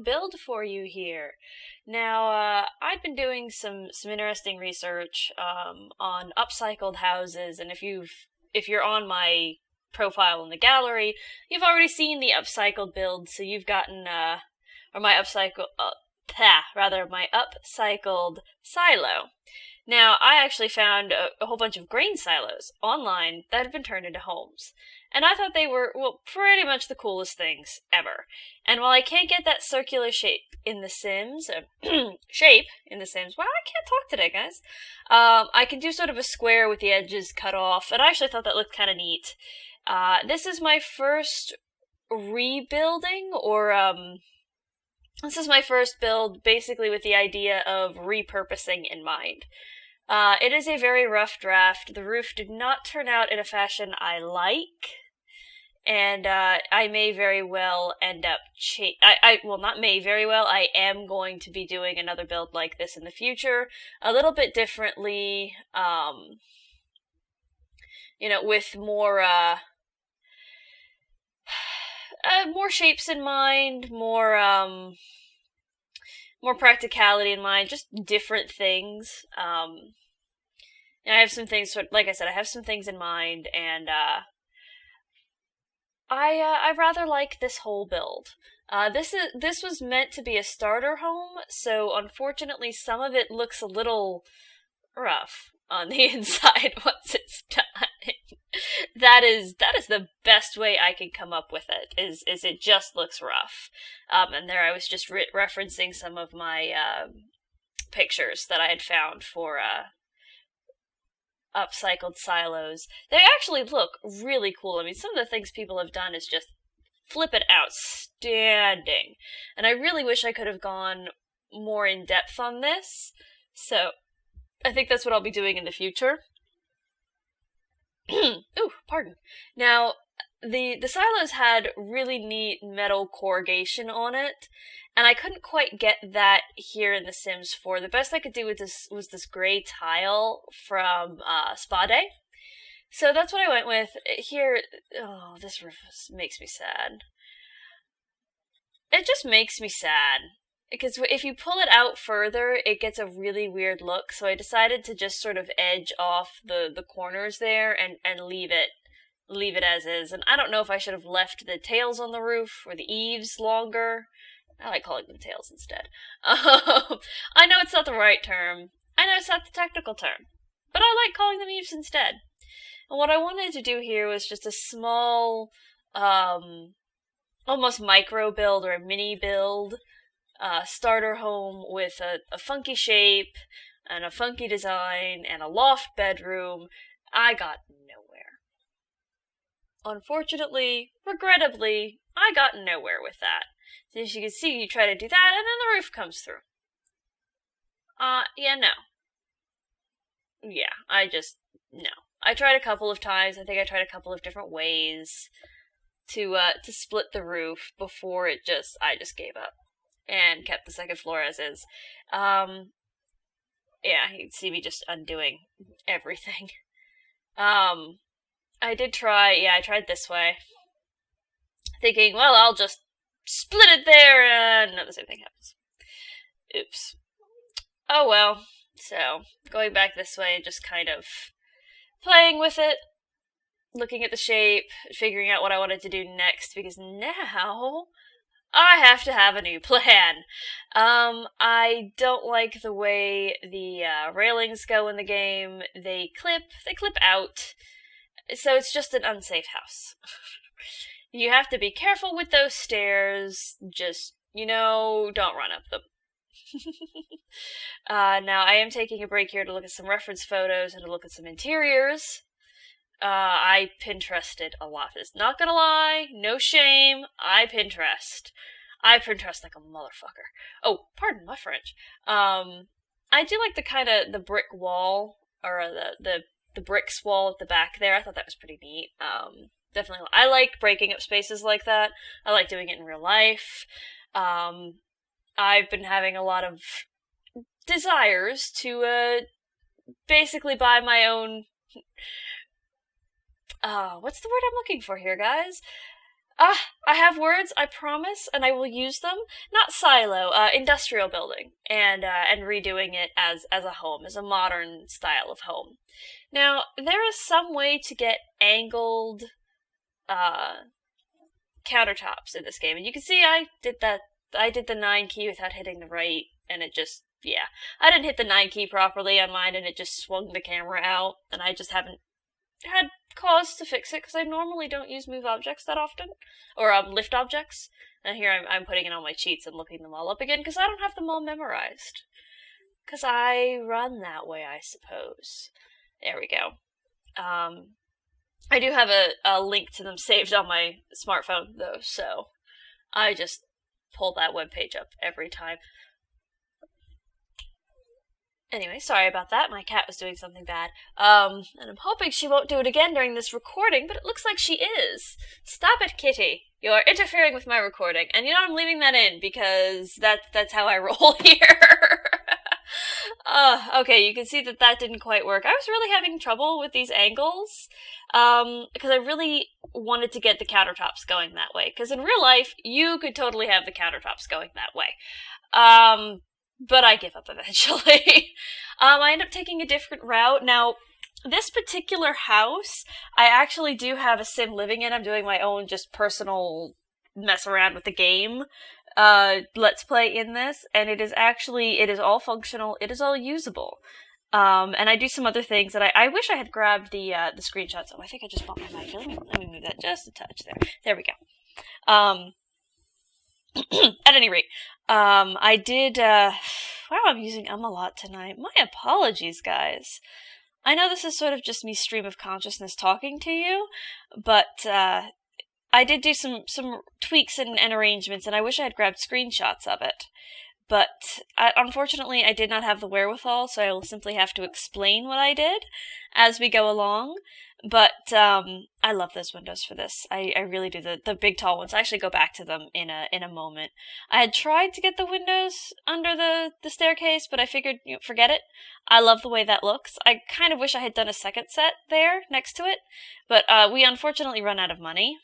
build for you here. Now, I've been doing some interesting research on upcycled houses, and if you're on my profile in the gallery, you've already seen the upcycled build, so you've gotten or my my upcycled silo. Now, I actually found a whole bunch of grain silos online that had been turned into homes. And I thought they were, well, pretty much the coolest things ever. And while I can't get that circular shape in The Sims, wow, I can't talk today, guys. I can do sort of a square with the edges cut off, and I actually thought that looked kind of neat. This is my first rebuilding, this is my first build, basically with the idea of repurposing in mind. It is a very rough draft. The roof did not turn out in a fashion I like, and I may very well end up I am going to be doing another build like this in the future, a little bit differently, with more shapes in mind, more practicality in mind, just different things. And I have some things, like I said, I have some things in mind, and I rather like this whole build. This was meant to be a starter home, so unfortunately some of it looks a little rough on the inside once it's done. That is the best way I can come up with it, is it just looks rough. And there I was just referencing some of my pictures that I had found for upcycled silos. They actually look really cool. I mean, some of the things people have done is just flippin' outstanding. And I really wish I could have gone more in depth on this. So I think that's what I'll be doing in the future. Ooh, pardon. Now, the silos had really neat metal corrugation on it, and I couldn't quite get that here in The Sims 4. The best I could do with this was this gray tile from Spa Day. So that's what I went with. Here, oh, this roof makes me sad. It just makes me sad. Because if you pull it out further, it gets a really weird look, so I decided to just sort of edge off the corners there and leave it as is. And I don't know if I should have left the tails on the roof or the eaves longer. I like calling them tails instead. I know it's not the right term. I know it's not the technical term. But I like calling them eaves instead. And what I wanted to do here was just a small, almost micro build or a mini build. Starter home with a funky shape and a funky design and a loft bedroom. I got nowhere. Unfortunately, regrettably, I got nowhere with that. So as you can see, you try to do that and then the roof comes through. Yeah, no. Yeah, no. I tried a couple of times. I think I tried a couple of different ways to split the roof before I just gave up and kept the second floor as is. Yeah, you can see me just undoing everything. I tried this way. Thinking, well, I'll just split it there, and no, the same thing happens. Oops. Oh well. So, going back this way and just kind of playing with it, looking at the shape, figuring out what I wanted to do next, because now I have to have a new plan. I don't like the way the railings go in the game. They clip out, so it's just an unsafe house. You have to be careful with those stairs. Just, don't run up them. Now, I am taking a break here to look at some reference photos and to look at some interiors. I Pinterested a lot. Not gonna lie, no shame, I Pinterest. I Pinterest like a motherfucker. Oh, pardon my French. I do like the brick wall, or the bricks wall at the back there. I thought that was pretty neat. Definitely, I like breaking up spaces like that. I like doing it in real life. I've been having a lot of desires to basically buy my own. What's the word I'm looking for here, guys? I have words, I promise, and I will use them. Not silo, industrial building, and redoing it as a home, as a modern style of home. Now, there is some way to get angled, countertops in this game, and you can see I did the 9 key without hitting the right, and it just, yeah. I didn't hit the 9 key properly on mine, and it just swung the camera out, and I just haven't had cause to fix it, because I normally don't use move objects that often, or lift objects, and here I'm putting it on my cheats and looking them all up again, because I don't have them all memorized. Because I run that way, I suppose. There we go. I do have a link to them saved on my smartphone, though, so I just pull that webpage up every time. Anyway, sorry about that. My cat was doing something bad. And I'm hoping she won't do it again during this recording, but it looks like she is. Stop it, kitty. You're interfering with my recording. And you know, I'm leaving that in because that's how I roll here. Okay, you can see that didn't quite work. I was really having trouble with these angles, because I really wanted to get the countertops going that way. Because in real life, you could totally have the countertops going that way. But I give up eventually. I end up taking a different route. Now, this particular house, I actually do have a sim living in. I'm doing my own just personal mess around with the game. Let's play in this, and it is all functional, it is all usable. And I do some other things that I wish I had grabbed the screenshots. Oh, I think I just bumped my mic. Let me move that just a touch there. There we go. At any rate, I did, wow, I'm using a lot tonight. My apologies, guys. I know this is sort of just me stream of consciousness talking to you, but, I did do some tweaks and arrangements, and I wish I had grabbed screenshots of it. But, unfortunately, I did not have the wherewithal, so I will simply have to explain what I did as we go along. But, I love those windows for this. I really do. The big tall ones. I actually go back to them in a moment. I had tried to get the windows under the staircase, but I figured, forget it. I love the way that looks. I kind of wish I had done a second set there next to it, but, we unfortunately run out of money.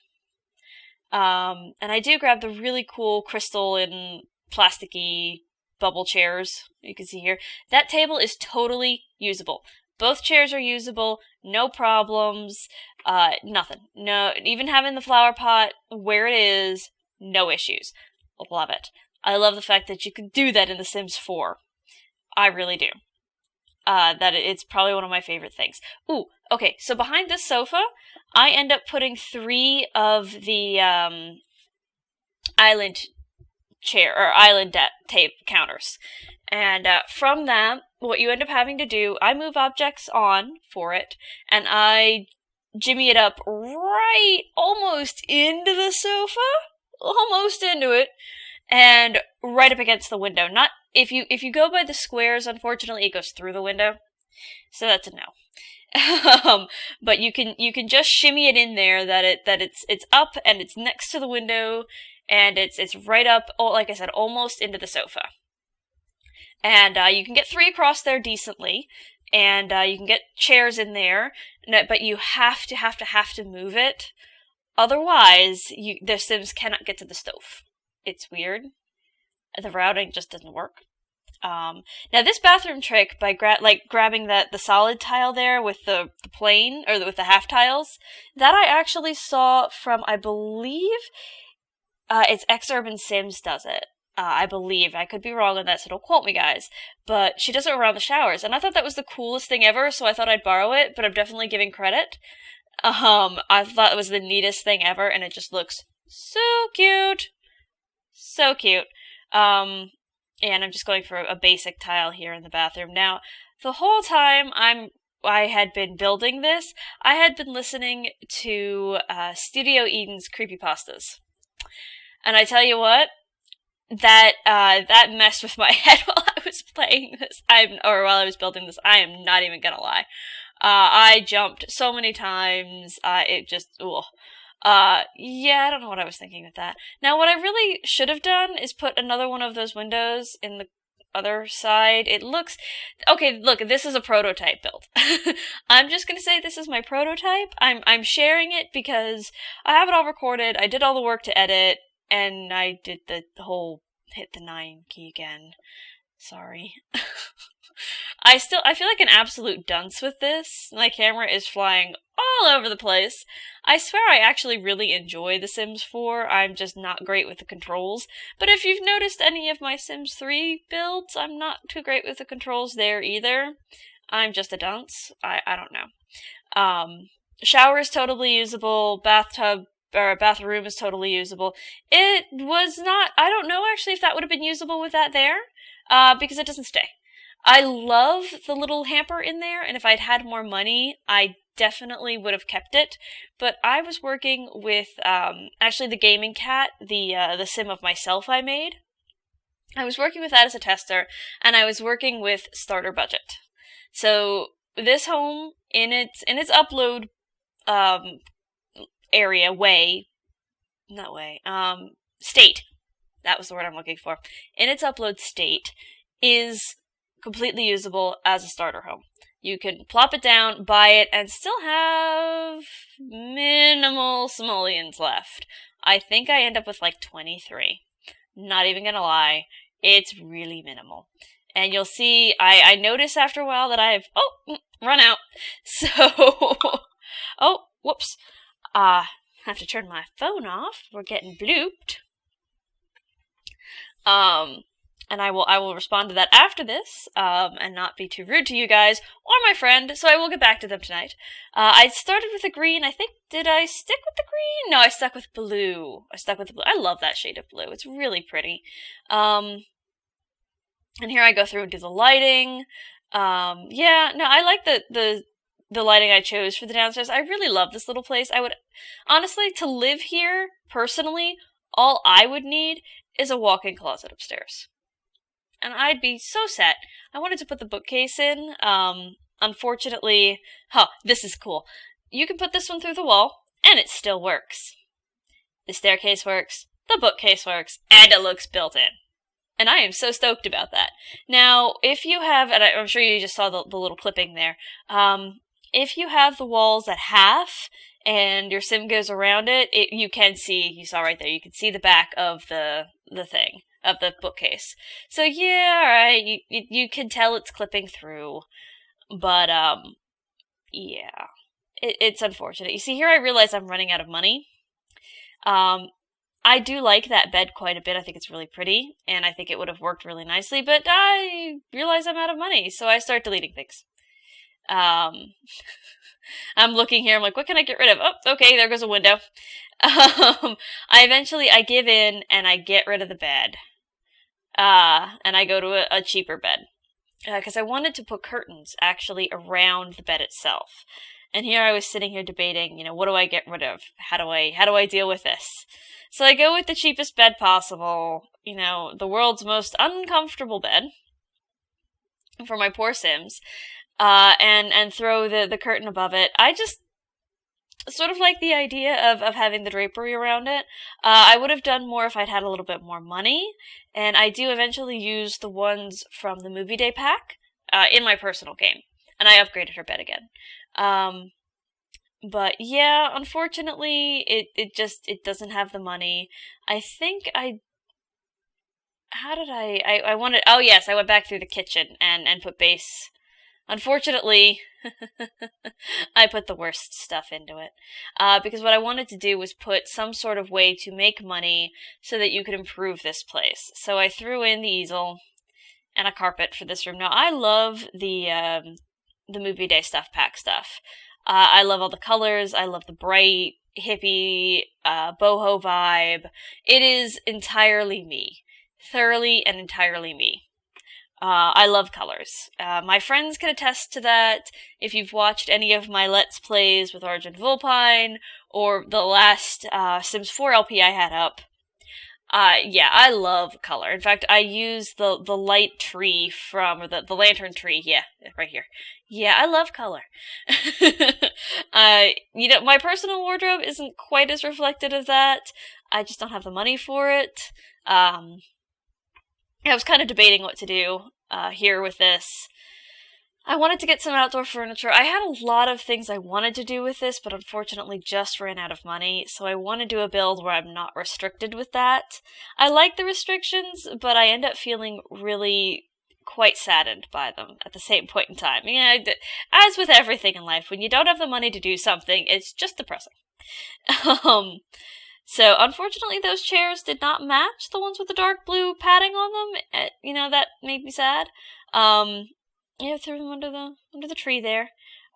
And I do grab the really cool crystal and plasticky bubble chairs you can see here. That table is totally usable. Both chairs are usable, no problems, nothing. No, even having the flower pot where it is, no issues. Love it. I love the fact that you can do that in The Sims 4. I really do. It's probably one of my favorite things. Ooh, okay, so behind this sofa, I end up putting 3 of the, island chair, or island tape counters. And, from that, what you end up having to do, I move objects on for it, and I jimmy it up right almost into the sofa, almost into it, and right up against the window. Not, if you go by the squares, unfortunately, it goes through the window, so that's a no. But you can just shimmy it in there that it's up and it's next to the window, and it's right up, like I said, almost into the sofa. And you can get 3 across there decently, and you can get chairs in there, but you have to move it. Otherwise, the Sims cannot get to the stove. It's weird. The routing just doesn't work. Now this bathroom trick, by grabbing the solid tile there with the plain, or with the half tiles, that I actually saw from, I believe, it's X-Urban Sims does it. I believe. I could be wrong on that, so don't quote me, guys. But she does it around the showers, and I thought that was the coolest thing ever, so I thought I'd borrow it, but I'm definitely giving credit. I thought it was the neatest thing ever, and it just looks so cute. So cute. And I'm just going for a basic tile here in the bathroom. Now, the whole time I had been building this, I had been listening to Studio Eden's creepypastas. And I tell you what, that messed with my head while I was playing this, while I was building this. I am not even gonna lie. I jumped so many times, it just, yeah, I don't know what I was thinking with that. Now, what I really should have done is put another one of those windows in other side. It looks... Okay, look, this is a prototype build. I'm just gonna say this is my prototype. I'm sharing it because I have it all recorded, I did all the work to edit, and I did the whole hit the 9 key again. Sorry. I feel like an absolute dunce with this. My camera is flying all over the place. I swear I actually really enjoy The Sims 4. I'm just not great with the controls. But if you've noticed any of my Sims 3 builds, I'm not too great with the controls there either. I'm just a dunce. I don't know. Shower is totally usable. Bathroom is totally usable. It was not... I don't know actually if that would have been usable with that there. Because it doesn't stay. I love the little hamper in there, and if I'd had more money, I definitely would have kept it. But I was working with, actually the gaming cat, the sim of myself I made. I was working with that as a tester, and I was working with starter budget. So this home, in its upload, state. That was the word I'm looking for. In its upload state is completely usable as a starter home. You can plop it down, buy it, and still have minimal simoleons left. I think I end up with like 23. Not even gonna lie, it's really minimal. And you'll see, I notice after a while that I've, run out. So, oh, whoops. Have to turn my phone off. We're getting blooped. And I will respond to that after this, and not be too rude to you guys, or my friend, so I will get back to them tonight. I started with the green, I think, did I stick with the green? No, I stuck with blue. I love that shade of blue, it's really pretty. And here I go through and do the lighting. Yeah, no, I like the lighting I chose for the downstairs. I really love this little place. I would, honestly, to live here, personally, all I would need is a walk-in closet upstairs. And I'd be so set. I wanted to put the bookcase in. Unfortunately, this is cool. You can put this one through the wall, and it still works. The staircase works, the bookcase works, and it looks built in. And I am so stoked about that. Now, if you have, and I'm sure you just saw the little clipping there, if you have the walls at half, and your sim goes around it, you can see, you saw right there, you can see the back of the thing, of the bookcase. So yeah, alright, you can tell it's clipping through, but, yeah, it's unfortunate. You see, here I realize I'm running out of money. I do like that bed quite a bit. I think it's really pretty, and I think it would have worked really nicely, but I realize I'm out of money, so I start deleting things. I'm looking here, I'm like, what can I get rid of? Oh, okay, there goes a window. I give in, and I get rid of the bed. And I go to a cheaper bed. Because I wanted to put curtains, actually, around the bed itself. And here I was sitting here debating, what do I get rid of? How do I deal with this? So I go with the cheapest bed possible, the world's most uncomfortable bed for my poor Sims. And throw the curtain above it. I just sort of like the idea of having the drapery around it. I would have done more if I'd had a little bit more money, and I do eventually use the ones from the Movie Day pack, in my personal game, and I upgraded her bed again. But yeah, unfortunately, it doesn't have the money. I think I wanted, oh yes, I went back through the kitchen and put base. Unfortunately, I put the worst stuff into it, because what I wanted to do was put some sort of way to make money so that you could improve this place. So I threw in the easel and a carpet for this room. Now, I love the Movie Day stuff pack stuff. I love all the colors, I love the bright, hippie, boho vibe. It is entirely me. Thoroughly and entirely me. I love colors. My friends can attest to that. If you've watched any of my Let's Plays with Argent Vulpine, or the last Sims 4 LP I had up, yeah, I love color. In fact, I use the light tree from, or the lantern tree, yeah, right here. Yeah, I love color. My personal wardrobe isn't quite as reflective of that. I just don't have the money for it. I was kind of debating what to do here with this. I wanted to get some outdoor furniture. I had a lot of things I wanted to do with this, but unfortunately just ran out of money, so I want to do a build where I'm not restricted with that. I like the restrictions, but I end up feeling really quite saddened by them at the same point in time. Yeah, as with everything in life, when you don't have the money to do something, it's just depressing. So unfortunately those chairs did not match the ones with the dark blue padding on them. That made me sad. Yeah, threw them under the tree there.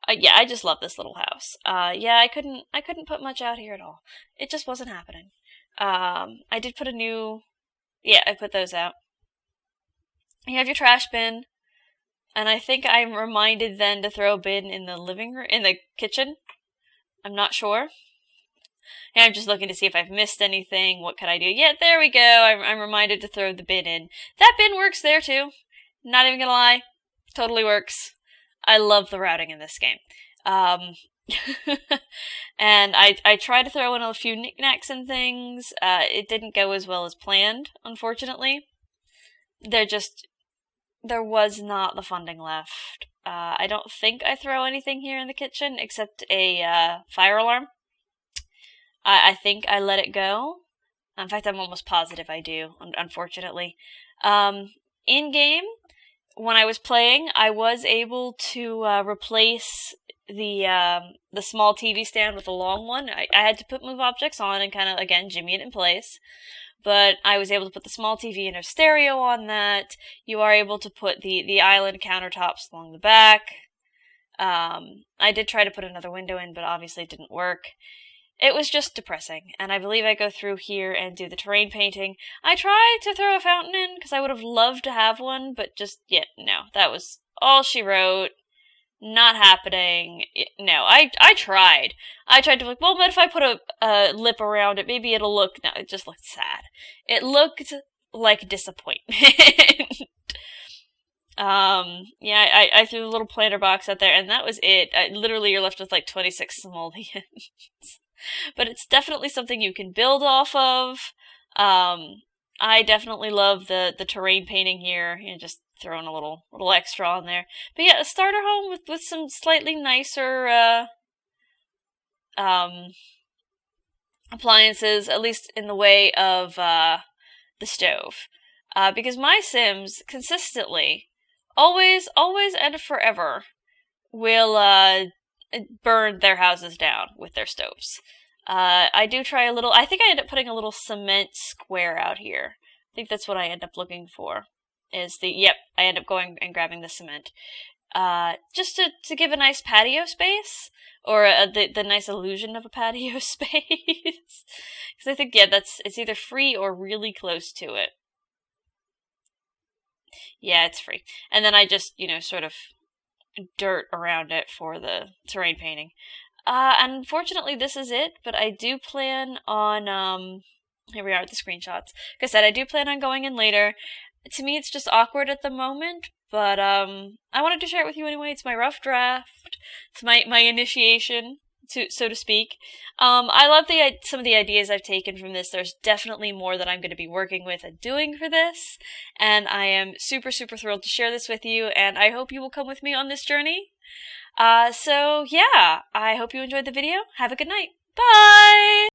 Yeah, I just love this little house. Yeah, I couldn't put much out here at all. It just wasn't happening. I did put I put those out. You have your trash bin, and I think I'm reminded then to throw a bin in the kitchen. I'm not sure. Yeah, I'm just looking to see if I've missed anything. What could I do? Yeah, there we go. I'm reminded to throw the bin in. That bin works there too. Not even gonna lie. Totally works. I love the routing in this game. And I tried to throw in a few knickknacks and things. It didn't go as well as planned, unfortunately. There was not the funding left. I don't think I throw anything here in the kitchen except a fire alarm. I think I let it go. In fact, I'm almost positive I do, unfortunately. In-game, when I was playing, I was able to replace the small TV stand with a long one. I had to move objects on and kind of, again, jimmy it in place. But I was able to put the small TV and a stereo on that. You are able to put the island countertops along the back. I did try to put another window in, but obviously it didn't work. It was just depressing, and I believe I go through here and do the terrain painting. I tried to throw a fountain in, because I would have loved to have one, but no. That was all she wrote. Not happening. No, I tried. I tried to be like, well, but if I put a lip around it, maybe it'll look... No, it just looked sad. It looked like disappointment. Yeah, I threw the little planter box out there, and that was it. Literally, you're left with like 26 simoleons. But it's definitely something you can build off of. I definitely love the terrain painting here. Just throwing a little extra on there. But yeah, a starter home with some slightly nicer appliances, at least in the way of the stove. Because my Sims consistently, always and forever, will burn their houses down with their stoves. I do try a little... I think I end up putting a little cement square out here. I think that's what I end up looking for. I end up going and grabbing the cement. Just to give a nice patio space. Or the nice illusion of a patio space. Because I think, it's either free or really close to it. Yeah, it's free. And then I just, sort of dirt around it for the terrain painting. Unfortunately, this is it, but I do plan on, here we are with the screenshots. Like I said, I do plan on going in later. To me, it's just awkward at the moment, but, I wanted to share it with you anyway. It's my rough draft. It's my initiation, so to speak. I love some of the ideas I've taken from this. There's definitely more that I'm going to be working with and doing for this, and I am super, super thrilled to share this with you, and I hope you will come with me on this journey. So yeah, I hope you enjoyed the video. Have a good night. Bye!